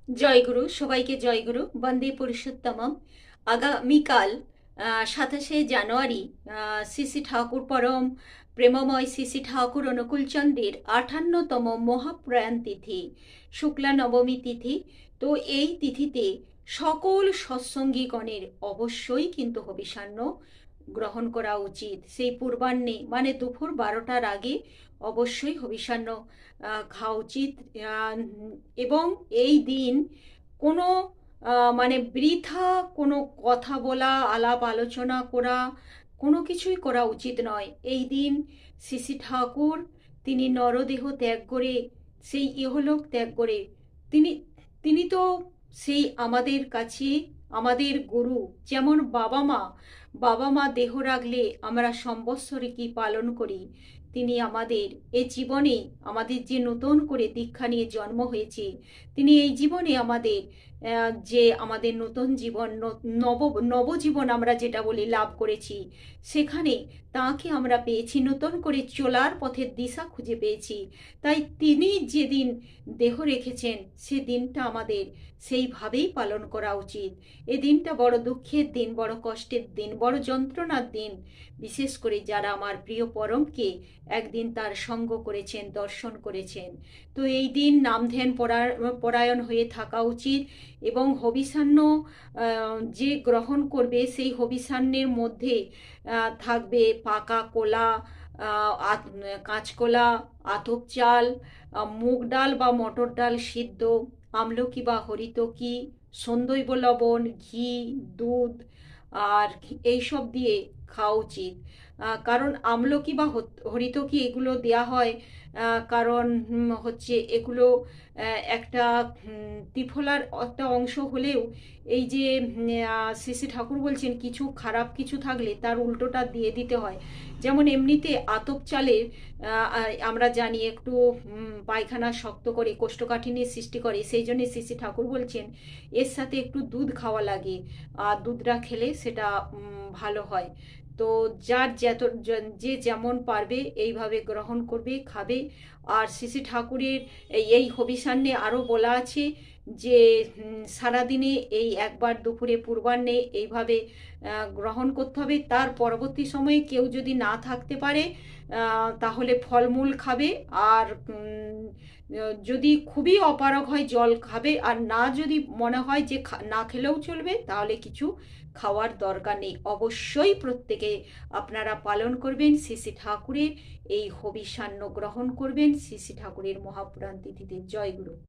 জয়গুরু, সবাইকে জয়গুরু, বন্দে পুরুষোত্তমম। আগামীকাল 27শে জানুয়ারি শ্রী শ্রী ঠাকুর পরম প্রেমময় শ্রী শ্রী ঠাকুর অনুকূলচন্দ্রের 58তম মহাপ্রয়াণ তিথি, শুক্লা নবমী তিথি। তো এই তিথিতে সকল সৎসঙ্গীগণের অবশ্যই কিন্তু হবিষান্ন গ্রহণ করা উচিত। সেই পূর্বাহ্নে মানে দুপুর 12টার আগে অবশ্যই হবিষান্ন খাওয়া উচিত। এবং এই দিন কোনো মানে বৃথা কোনো কথা বলা, আলাপ আলোচনা করা, কোনো কিছুই করা উচিত নয়। এই দিন শ্রী শ্রী ঠাকুর তিনি নরদেহ ত্যাগ করে, সেই ইহলোক ত্যাগ করে, তিনি তিনি তো সেই আমাদের কাছে আমাদের গুরু। যেমন বাবা মা দেহ রাখলে আমরা সম্বৎসরে কি পালন করি, তিনি আমাদের এই জীবনে আমাদের যে নতুন করে দীক্ষা নিয়ে জন্ম হয়েছে, তিনি এই জীবনে আমাদের যে আমাদের নতুন জীবন নবজীবন আমরা যেটা বলি লাভ করেছি, সেখানে তাকে আমরা পেয়েছি, নতুন করে চলার পথের দিশা খুঁজে পেয়েছি। তাই তিনি যেদিন দেহ রেখেছেন সে দিনটা আমাদের সেইভাবেই পালন করা উচিত। এ দিনটা বড় দুঃখের দিন, বড় কষ্টের দিন, বড় যন্ত্রণার দিন, বিশেষ করে যারা আমার প্রিয় পরমকে একদিন তার সঙ্গ করেছেন, দর্শন করেছেন। তো এই দিন নাম ধ্যান পরায়ণ হয়ে থাকা উচিত। এবং হবিষান্ন যে গ্রহণ করবে সেই হবিষান্নের মধ্যে থাকবে পাকা কলা, কাঁচকলা, আতপ চাল, মুগ ডাল বা মটর ডাল সিদ্ধ, আমলকি বা হরিতকি, সন্দৈব লবণ, ঘি, দুধ আর এইসব দিয়ে খাওয়া উচিত। কারণ আমলকি বা হরিতকি এগুলো দেয়া হয় কারণ হচ্ছে এগুলো একটা ত্রিফলার একটা অংশ হলেও এই যে শ্রী শ্রী ঠাকুর বলছেন কিছু খারাপ কিছু থাকলে তার উল্টোটা দিয়ে দিতে হয়। যেমন এমনিতে আতপ চালের আমরা জানি একটু পায়খানা শক্ত করে কোষ্ঠকাঠিন্যের সৃষ্টি করে, সেই জন্য শ্রী শ্রী ঠাকুর বলছেন এর সাথে একটু দুধ খাওয়া লাগে, আর দুধটা খেলে সেটা ভালো হয়। তো যার যে যেমন পারবে এইভাবে গ্রহণ করবে, খাবে। আর শ্রী শ্রী ঠাকুরের এই হবিষান্নে আরও বলা আছে যে সারাদিনে এই একবার দুপুরে পূর্বাহ্নে এইভাবে গ্রহণ করতে হবে। তার পরবর্তী সময়ে কেউ যদি না থাকতে পারে তাহলে ফলমূল খাবে। আর যদি খুবই অপারগ হয় জল খাবে। আর না যদি মনে হয় যে না খেলেও চলবে, তাহলে কিছু খাওয়ার দরকার নেই। অবশ্যই প্রত্যেকে আপনারা পালন করবেন শ্রী শ্রী ঠাকুরের এই হবিষান্ন গ্রহণ করবেন শ্রী শ্রী ঠাকুরের মহাপুরাণ তিথিতে। জয় গুরু।